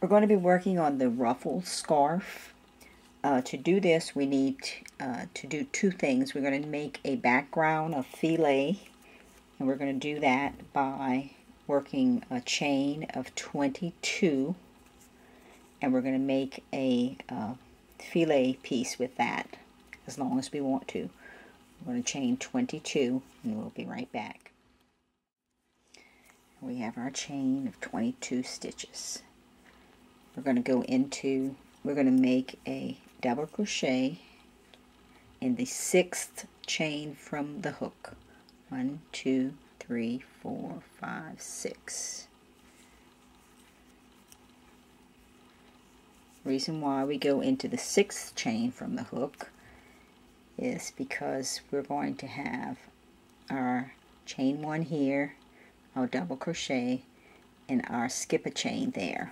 We're going to be working on the ruffled scarf. To do this, we need to do two things. We're going to make a background of filet, and we're going to do that by working a chain of 22, and we're going to make a filet piece with that as long as we want to. We're going to chain 22, and we'll be right back. We have our chain of 22 stitches. We're going to make a double crochet in the 6th chain from the hook. 1, 2, 3, 4, 5, 6. Reason why we go into the 6th chain from the hook is because we're going to have our chain 1 here, our double crochet, and our skip a chain there.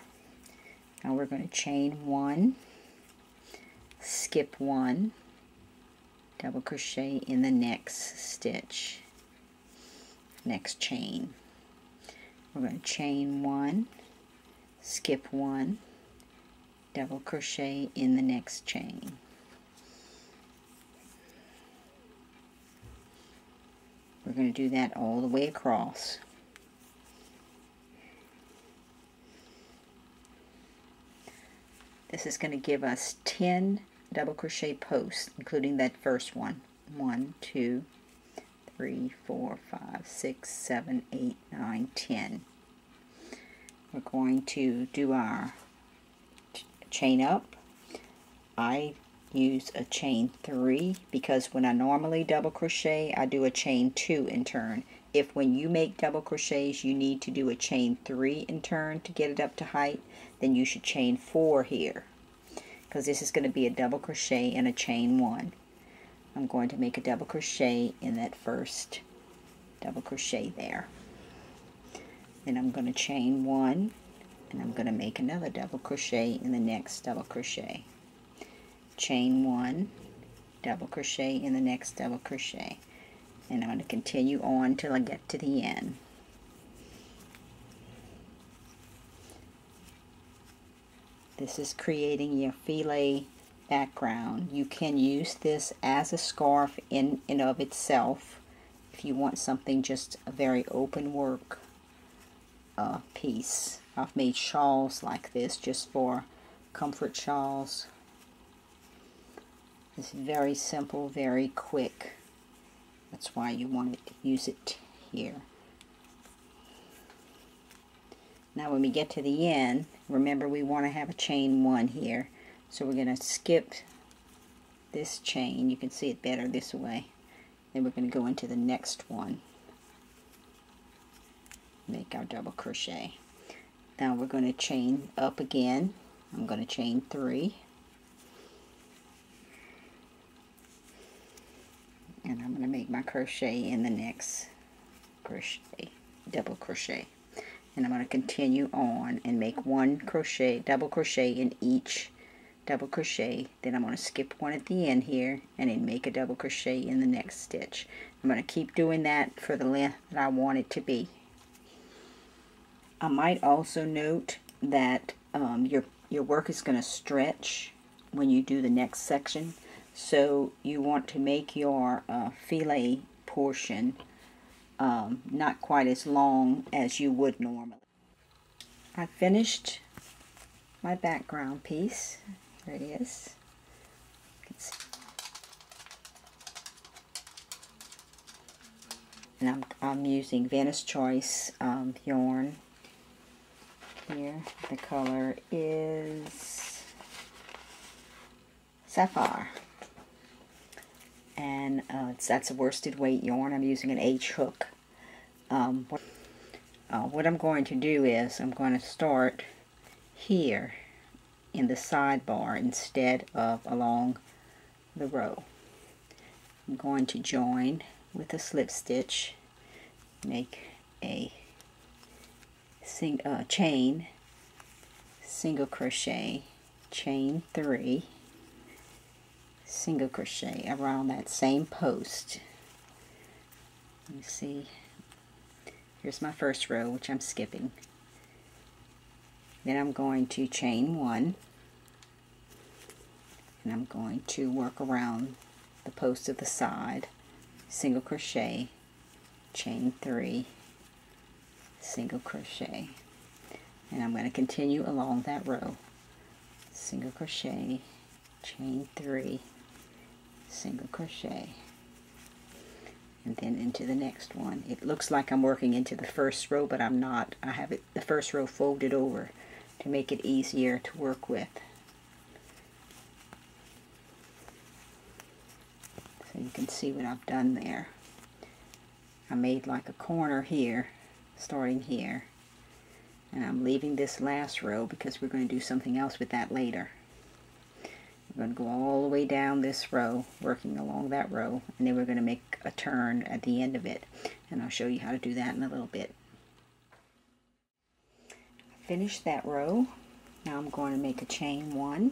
Now we're going to chain 1, skip 1, double crochet in the next stitch, next chain. We're going to chain 1, skip 1, double crochet in the next chain. We're going to do that all the way across. This is going to give us 10 double crochet posts, including that first one. 1, 2, 3, 4, 5, 6, 7, 8, 9, 10. We're going to do our chain up. I use a chain 3 because when I normally double crochet, I do a chain 2 in turn. If when you make double crochets you need to do a chain 3 in turn to get it up to height, then you should chain 4 here, because this is going to be a double crochet and a chain 1. I'm going to make a double crochet in that first double crochet there. Then I'm going to chain 1, and I'm going to make another double crochet in the next double crochet. Chain 1, double crochet in the next double crochet. And I'm going to continue on till I get to the end. This is creating your filet background. You can use this as a scarf in and of itself if you want something just a very open work piece. I've made shawls like this just for comfort shawls. It's very simple, very quick. That's why you want to use it here. Now when we get to the end, remember we want to have a chain 1 here. So we're going to skip this chain. You can see it better this way. Then we're going to go into the next one. Make our double crochet. Now we're going to chain up again. I'm going to chain 3. And I'm going to make my crochet in the next crochet, double crochet. And I'm going to continue on and make 1 crochet, double crochet in each double crochet. Then I'm going to skip 1 at the end here and then make a double crochet in the next stitch. I'm going to keep doing that for the length that I want it to be. I might also note that your work is going to stretch when you do the next section. So you want to make your filet portion not quite as long as you would normally. I finished my background piece. Here it is. You can see. And I'm using Vanna's Choice yarn here. The color is Sapphire. And that's a worsted weight yarn. I'm using an H hook. What I'm going to do is I'm going to start here in the sidebar instead of along the row. I'm going to join with a slip stitch, make a chain, single crochet, chain 3, single crochet around that same post. Let me see. Here's my first row, which I'm skipping. Then I'm going to chain 1, and I'm going to work around the post of the side, single crochet, chain 3, single crochet, and I'm going to continue along that row, single crochet, chain 3, single crochet, and then into the next one. It looks like I'm working into the first row, but I'm not. I have it, the first row folded over to make it easier to work with. So you can see what I've done there. I made like a corner here, starting here, and I'm leaving this last row because we're going to do something else with that later. We're going to go all the way down this row, working along that row, and then we're going to make a turn at the end of it, and I'll show you how to do that in a little bit. Finish that row. Now I'm going to make a chain 1,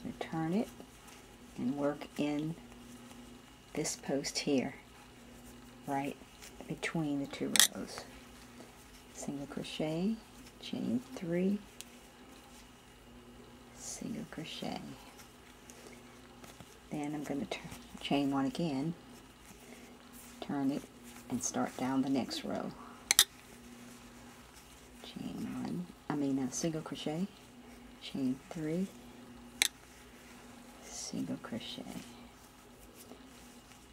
return it, and work in this post here, right between the 2 rows. Single crochet, chain 3, single crochet. Then I'm going to chain 1 again, turn it, and start down the next row. Chain 1, single crochet, chain 3, single crochet.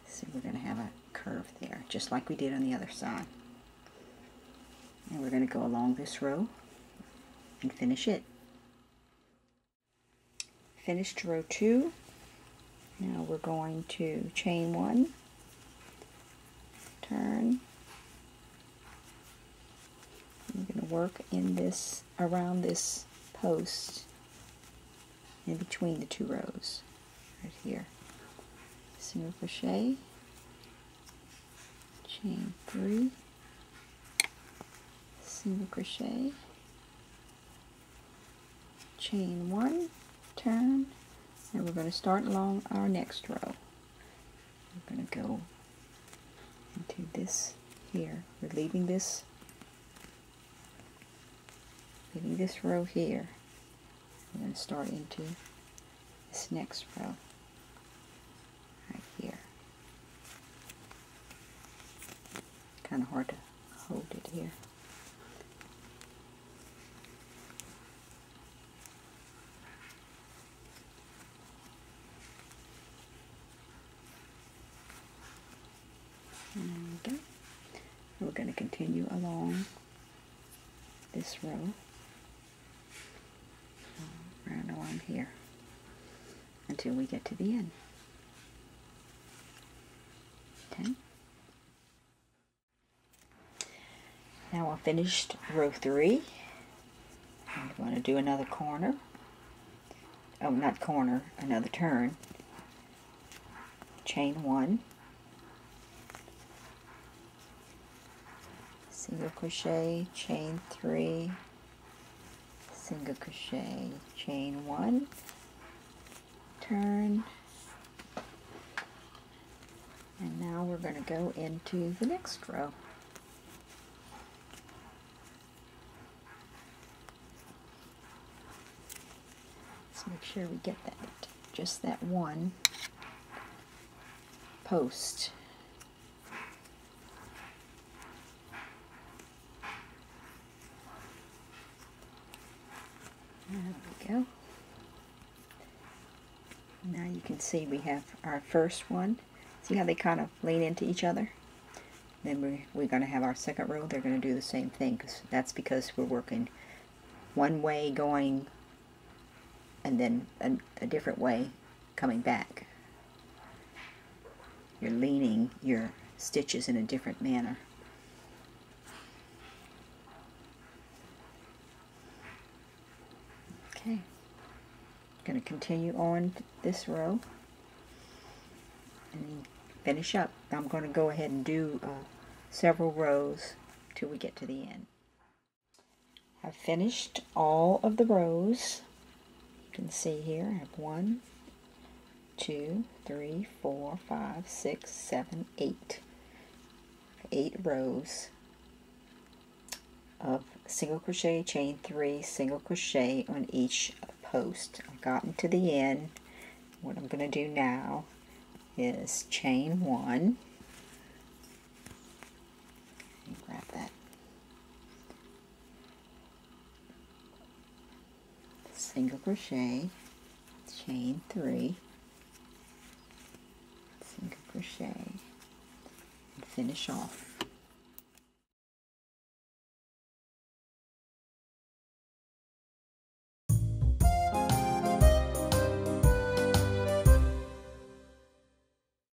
So we're going to have a curve there, just like we did on the other side. And we're going to go along this row and finish it. Finished row 2. Now we're going to chain 1, turn. We're going to work in this, around this post in between the 2 rows, right here. Single crochet, chain 3, single crochet, chain 1, turn, and we're going to start along our next row. We're going to go into this here. We're leaving this row here. We're going to start into this next row right here. Kind of hard to hold it here. There we go. We're going to continue along this row, round along here until we get to the end. Okay. Now I finished row 3. I'm going to do another corner. Oh, not corner, another turn. Chain 1. Single crochet, chain 3, single crochet, chain 1, turn, and now we're going to go into the next row. Let's make sure we get that, just that one post. There we go. Now you can see we have our first one. See how they kind of lean into each other? Then we're going to have our second row. They're going to do the same thing. That's because we're working one way going and then a different way coming back. You're leaning your stitches in a different manner. Okay, going to continue on this row and finish up. I'm going to go ahead and do several rows till we get to the end. I've finished all of the rows. You can see here I have 1, 2, 3, 4, 5, 6, 7, 8. 8 rows. of single crochet, chain 3, single crochet on each post. I've gotten to the end. What I'm going to do now is chain 1. Grab that. Single crochet, chain 3, single crochet, and finish off.